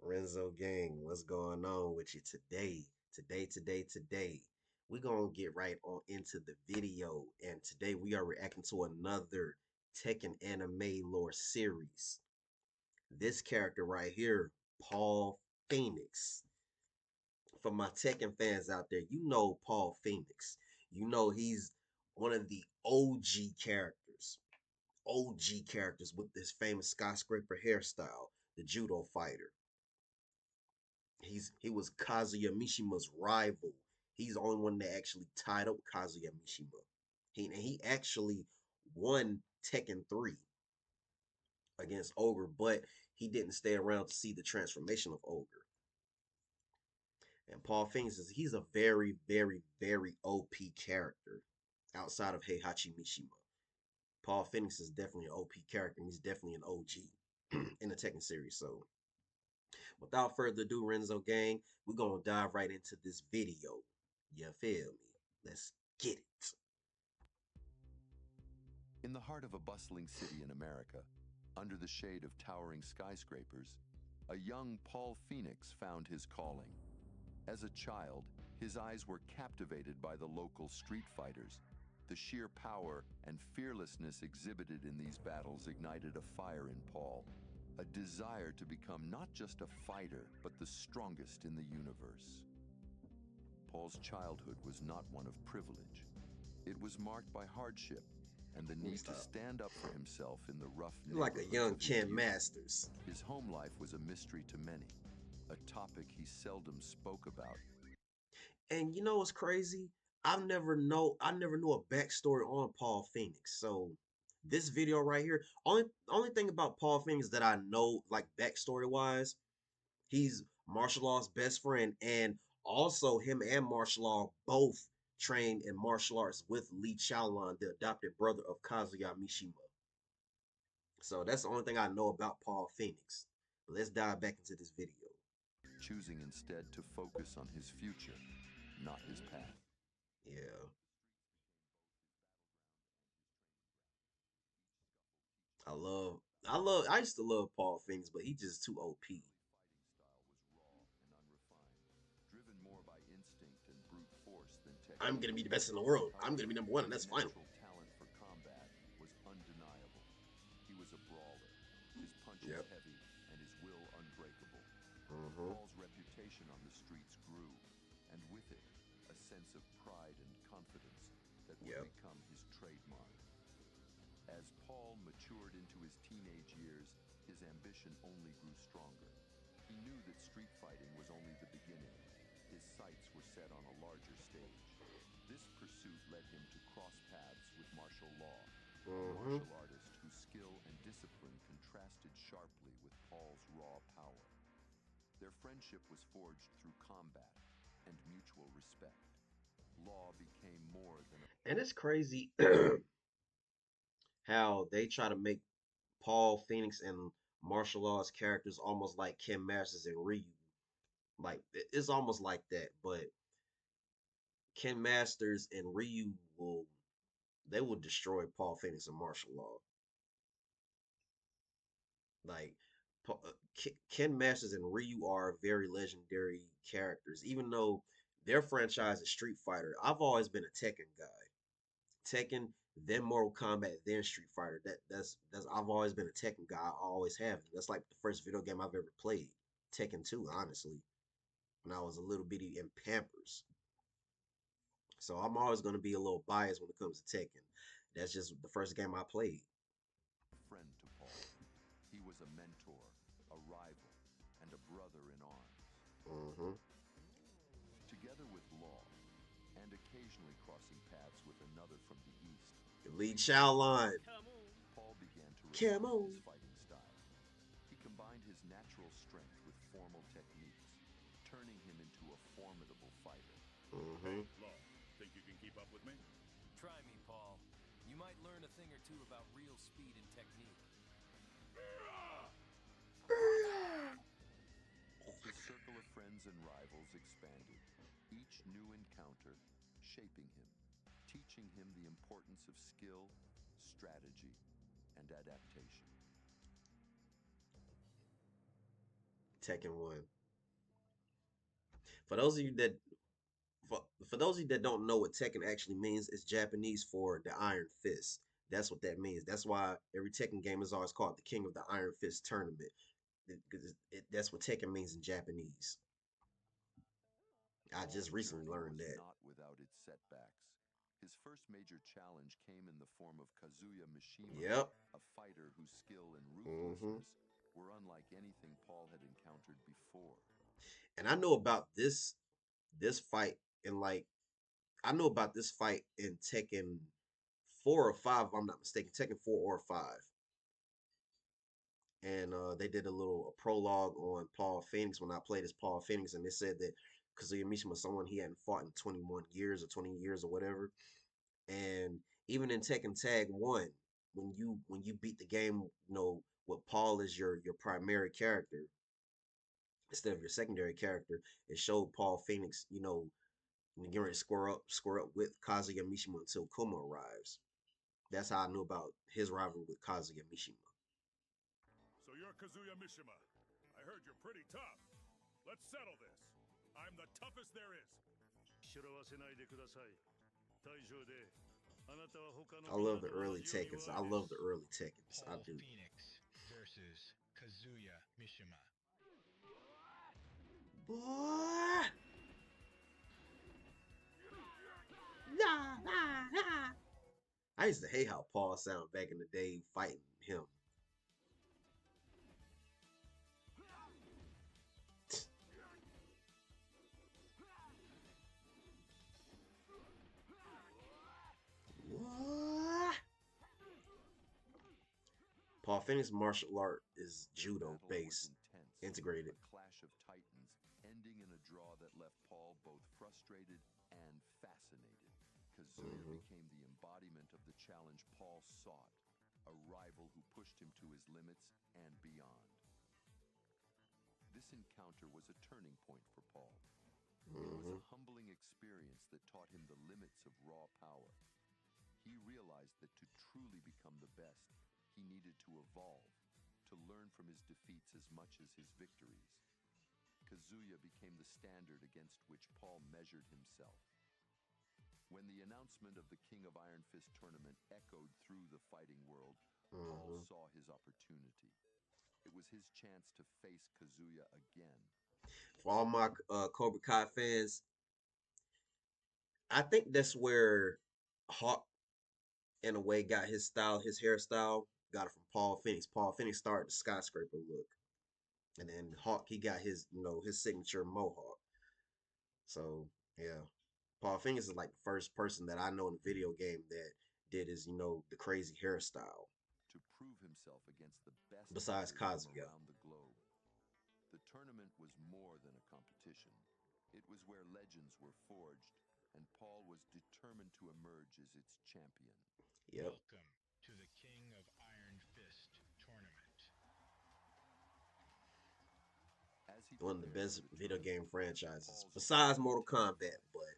Renzo gang, what's going on with you today? Today. We're gonna get right on into the video, and today we are reacting to another Tekken anime lore series. This character right here, Paul Phoenix. For my Tekken fans out there, you know Paul Phoenix. You know he's one of the OG characters with this famous skyscraper hairstyle, the judo fighter. He was Kazuya Mishima's rival. He's the only one that actually tied up Kazuya Mishima. He actually won Tekken 3 against Ogre, but he didn't stay around to see the transformation of Ogre. And Paul Phoenix he's a very OP character outside of Heihachi Mishima. Paul Phoenix is definitely an OP character, and he's definitely an OG in the Tekken series. So without further ado, Renzo gang, we're gonna dive right into this video. You feel me? Let's get it. In the heart of a bustling city in America, under the shade of towering skyscrapers, a young Paul Phoenix found his calling. As a child, his eyes were captivated by the local street fighters. The sheer power and fearlessness exhibited in these battles ignited a fire in Paul, a desire to become not just a fighter, but the strongest in the universe. Paul's childhood was not one of privilege. It was marked by hardship and the need to stand up for himself in the rough Like a neighborhoods young of his Ken youth. Masters. His home life was a mystery to many, a topic he seldom spoke about. And you know what's crazy? I never knew a backstory on Paul Phoenix. So this video right here, only thing about Paul Phoenix that I know, like backstory wise, he's martial law's best friend, and also him and martial law both trained in martial arts with Lee Chaolan, the adopted brother of Kazuya Mishima. So that's the only thing I know about Paul Phoenix. But let's dive back into this video. Choosing instead to focus on his future, not his path. Yeah, I love, I used to love Paul Phoenix, but he just too OP. Driven more by instinct and brute force than I'm technique. gonna be the best in the world. I'm gonna be However, number one, and his that's final. natural talent for combat was undeniable. He was a brawler, his punches Yep. heavy and his will unbreakable. Mm-hmm. Paul's reputation on the streets grew, and with it, a sense of pride and confidence that would Yep. become his trademark. As Paul matured into his teenage years, his ambition only grew stronger. He knew that street fighting was only the beginning. His sights were set on a larger stage. This pursuit led him to cross paths with martial law, a Mm-hmm. martial artist whose skill and discipline contrasted sharply with Paul's raw power. Their friendship was forged through combat and mutual respect. Law became more than a And it's crazy how they try to make Paul Phoenix and martial arts characters almost like Ken Masters and Ryu. Like it's almost like that, but Ken Masters and Ryu will destroy Paul Phoenix in martial law. Like Ken Masters and Ryu are very legendary characters, even though their franchise is Street Fighter. I've always been a Tekken guy. Tekken, then Mortal Kombat, then Street Fighter. That's I've always been a Tekken guy. I always have. That's like the first video game I've ever played. Tekken 2, honestly, when I was a little bitty in Pampers. So I'm always gonna be a little biased when it comes to Tekken. That's just the first game I played. friend to Paul. He was a mentor, a rival, and a brother in arms. Mm-hmm. Together with Law, and occasionally crossing paths with another from the east, Lee Chaolan. Paul began to Come refine his on. fighting style. He combined his natural strength with formal techniques, turning him into a formidable fighter. Mm-hmm. Law, think you can keep up with me? Try me, Paul. You might learn a thing or two about real speed and technique. His circle of friends and rivals expanded, each new encounter shaping him, teaching him the importance of skill, strategy, and adaptation. Tekken 1. For those of you that for those of you that don't know what Tekken actually means, it's Japanese for the Iron Fist. That's what that means. That's why every Tekken game is always called the King of the Iron Fist Tournament. Because that's what Tekken means in Japanese. I just Paul's recently journey learned was that. not without its setbacks. His first major challenge came in the form of Kazuya Mishima, Yep. a fighter whose skill and Hmm. ruthlessness were unlike anything Paul had encountered before. And I know about this fight in like I know about this fight in Tekken 4 or 5, if I'm not mistaken, Tekken 4 or 5. And they did a little prologue on Paul Phoenix when I played as Paul Phoenix, and they said that Kazuya Mishima was someone he hadn't fought in 21 years or 20 years or whatever. And even in Tekken Tag 1, when you beat the game, with Paul as your primary character instead of your secondary character, it showed Paul Phoenix, getting ready to square up with Kazuya Mishima until Kuma arrives. That's how I knew about his rivalry with Kazuya Mishima. So you're Kazuya Mishima. I heard you're pretty tough. Let's settle this. I'm the toughest there is. I love the early Tekkens. I love the early Tekkens. I Paul do. Phoenix versus Kazuya Mishima. Boy. Nah, nah, nah. I used to hate how Paul sounded back in the day fighting him. What? Paul Phoenix martial art is The judo battle was based, intense, integrated. a clash of titans, ending in a draw that left Paul both frustrated and fascinated. Kazuya Hmm. became the embodiment of the challenge Paul sought, a rival who pushed him to his limits and beyond. This encounter was a turning point for Paul. It was Hmm. a humbling experience that taught him the limits of raw power. He realized that to truly become the best, he needed to evolve, to learn from his defeats as much as his victories. Kazuya became the standard against which Paul measured himself. When the announcement of the King of Iron Fist tournament echoed through the fighting world, Paul Hmm. saw his opportunity. It was his chance to face Kazuya again. For all my Cobra Kai fans, I think that's where Hawk, in a way, got his style, his hairstyle, got it from Paul Phoenix. Paul Phoenix started the skyscraper look, and then Hawk, he got his signature mohawk. So yeah, Paul Phoenix is like the first person that I know in a video game that did his, the crazy hairstyle. To prove himself against the best Besides fighters from Kazuya. around the globe. The tournament was more than a competition. It was where legends were forged, and Paul was determined to emerge as its champion. Yep. Welcome to the King of Iron Fist tournament. As he One of the prepared for best the video tournament, game franchises. Paul's Besides aura Mortal intensified. Kombat, but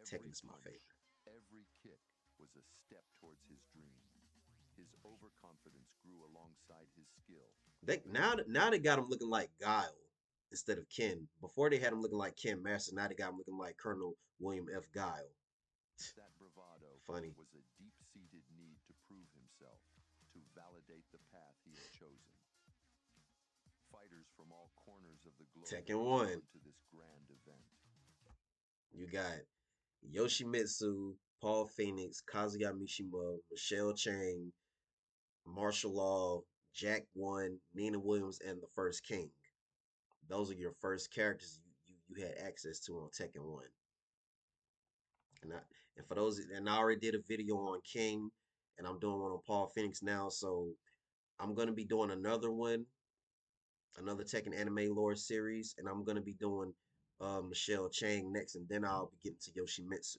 Tekken Every is my favorite. punch, every kick was a step towards his dream. His overconfidence grew alongside his skill, They building him now they got him looking like Guile instead of Ken. Before they had him looking like Ken Master. Now they got him looking like Colonel William F. Guile. that bravado Funny. was a deep-seated need to prove himself, to validate the path he had chosen. Fighters from all corners of the globe Tekken were 1. drawn to this grand event. You got Yoshimitsu, Paul Phoenix, Kazuya Mishima, Michelle Chang, Martial Law, Jack One, Nina Williams, and the First King. Those are your first characters you had access to on Tekken 1. And I, and for those, and I already did a video on King, and I'm doing one on Paul Phoenix now. So I'm gonna be doing another one, another Tekken anime lore series, and I'm gonna be doing Michelle Chang next, and then I'll be getting to Yoshimitsu.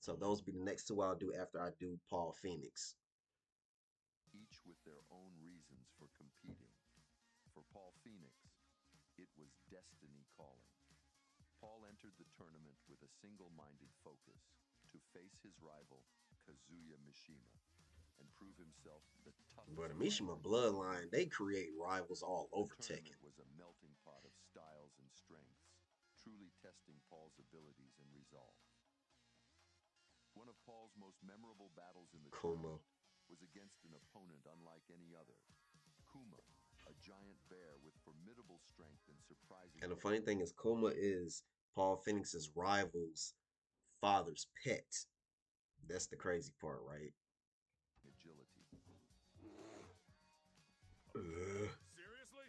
So those will be the next two I'll do after I do Paul Phoenix. Each with their own reasons for competing. For Paul Phoenix, it was destiny calling. Paul entered the tournament with a single-minded focus to face his rival, Kazuya Mishima, and prove himself the But toughest the Mishima fighter in the bloodline, world. they create rivals all The over tournament Tekken. was a melting pot truly testing Paul's abilities and resolve. One of Paul's most memorable battles in the Kuma. tournament was against an opponent unlike any other, Kuma, a giant bear with formidable strength and surprising And the funny thing is, Kuma is Paul Phoenix's rival's father's pet. That's the crazy part, right? agility. Ugh. Seriously?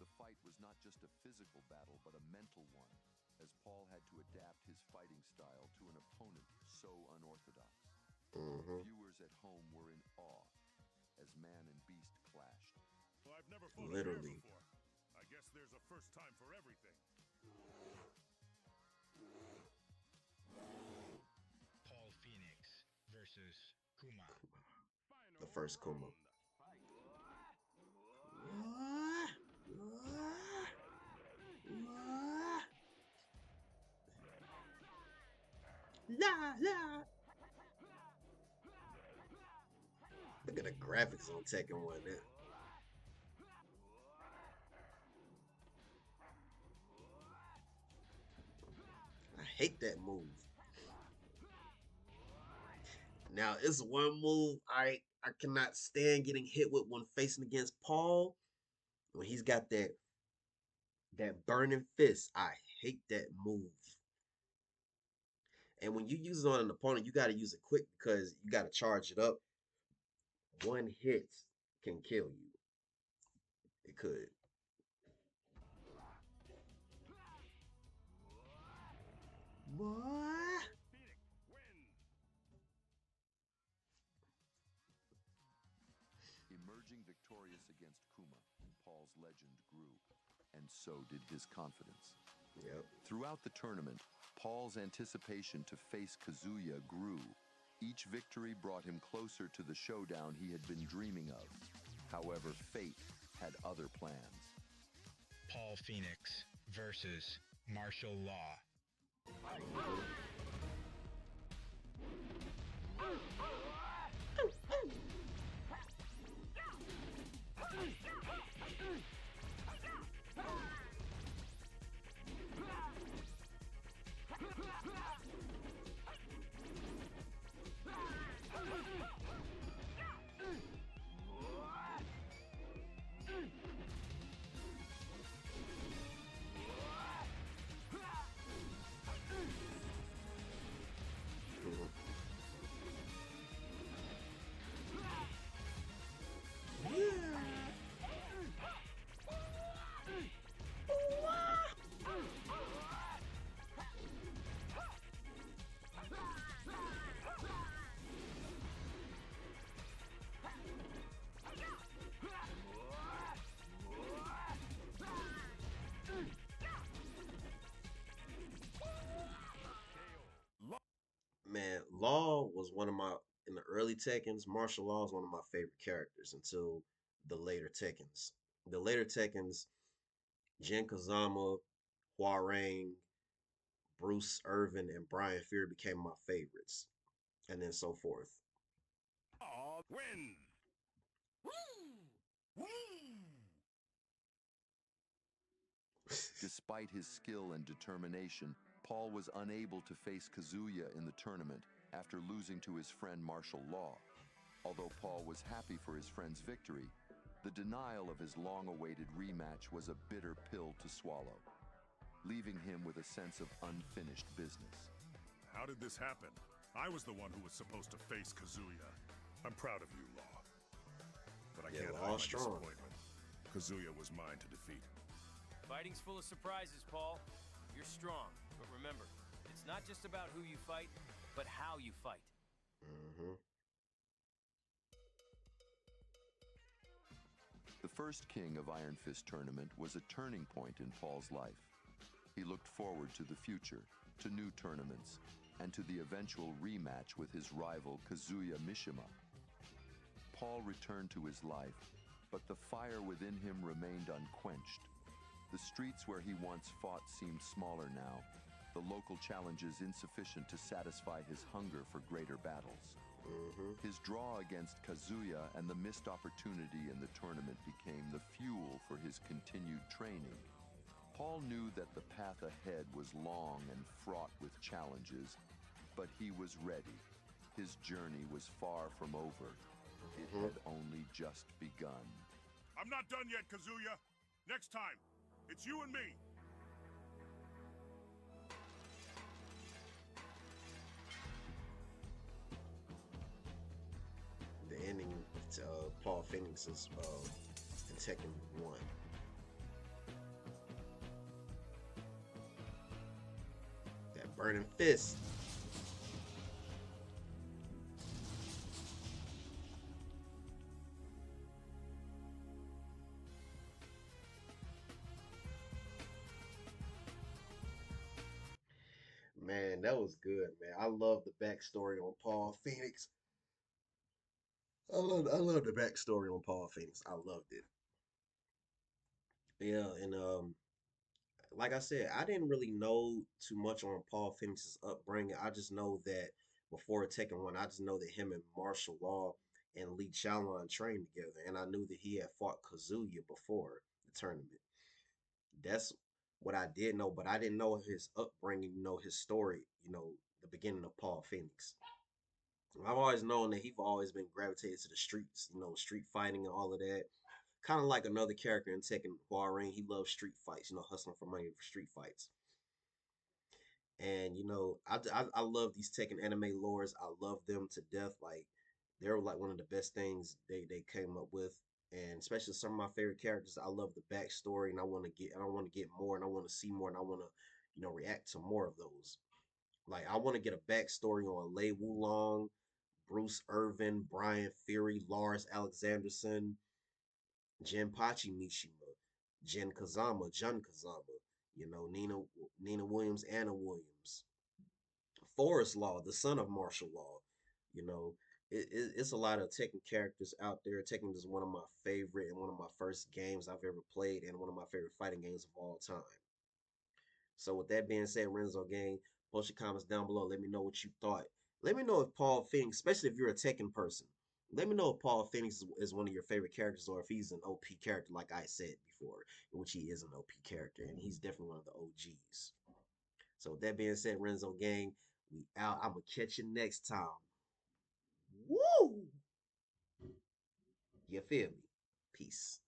The fight was not just a physical battle, but a mental one, as Paul had to adapt his fighting style to an opponent so unorthodox. Viewers at home were in awe as man and beast clashed. Well, I've never fought a bear Literally. before. I guess there's a first time for everything. Paul Phoenix versus Kuma. The first Kuma. La la. Look at the graphics on Tekken 1. I hate that move. Now, it's one move I cannot stand getting hit with when facing against Paul. When he's got that burning fist, I hate that move. And when you use it on an opponent, you got to use it quick because you got to charge it up. One hit can kill you. It could. What? Emerging victorious against Kuma, Paul's legend grew, and so did his confidence. Yep. Throughout the tournament, Paul's anticipation to face Kazuya grew. Each victory brought him closer to the showdown he had been dreaming of. However, fate had other plans. Paul Phoenix versus martial law. Man, Law was one of my in the early Tekkens. Martial Law is one of my favorite characters until the later Tekkens. The later Tekkens, Jin Kazama, Huarang, Bruce Irvin, and Brian Fury became my favorites, and then so forth. Win! Despite his skill and determination, Paul was unable to face Kazuya in the tournament after losing to his friend Martial Law. Although Paul was happy for his friend's victory, the denial of his long-awaited rematch was a bitter pill to swallow, leaving him with a sense of unfinished business. How did this happen? I was the one who was supposed to face Kazuya. I'm proud of you, Law. But I Yeah, can't Law hide my strong. disappointment. Kazuya was mine to defeat. Fighting's full of surprises, Paul. You're strong, but remember, it's not just about who you fight, but how you fight. Mm-hmm. The first King of Iron Fist tournament was a turning point in Paul's life. He looked forward to the future, to new tournaments, and to the eventual rematch with his rival Kazuya Mishima. Paul returned to his life, but the fire within him remained unquenched. The streets where he once fought seemed smaller now, the local challenges insufficient to satisfy his hunger for greater battles. His draw against Kazuya and the missed opportunity in the tournament became the fuel for his continued training. Paul knew that the path ahead was long and fraught with challenges, but he was ready. His journey was far from over. It Hmm. had only just begun. I'm not done yet, Kazuya. Next time, it's you and me. The ending to Paul Phoenix's in Tekken 1. That burning fist. Man, that was good, man. I love the backstory on Paul Phoenix. I love the backstory on Paul Phoenix. I loved it. Yeah, and like I said, I didn't really know too much on Paul Phoenix's upbringing. I just know that before Tekken 1, I just know that him and martial law and Lee Chalon trained together, and I knew that he had fought Kazuya before the tournament. That's what I did know, but I didn't know his upbringing, his story, the beginning of Paul Phoenix. I've always known that he's always been gravitated to the streets, street fighting and all of that. Kind of like another character in Tekken Huarang, he loves street fights, hustling for money for street fights. And I love these Tekken anime lores. I love them to death. Like they're like one of the best things they came up with. And especially some of my favorite characters, I love the backstory, and I want to get more, and I want to see more, and I want to, react to more of those. Like I want to get a backstory on Lei Wulong, Bruce Irvin, Brian Fury, Lars Alexanderson, Jinpachi Mishima, Jun Kazama, Nina Williams, Anna Williams, Forrest Law, the son of martial law. You know, it's a lot of Tekken characters out there. Tekken is one of my favorite and one of my first games I've ever played, and one of my favorite fighting games of all time. So with that being said, Renzo Gang, post your comments down below. Let me know what you thought. Let me know if Paul Phoenix, especially if you're a Tekken person, let me know if Paul Phoenix is one of your favorite characters, or if he's an OP character, like I said before, in which he is an OP character, and he's definitely one of the OGs. So with that being said, Renzo Gang, we out. I'm gonna catch you next time. Woo! You feel me? Peace.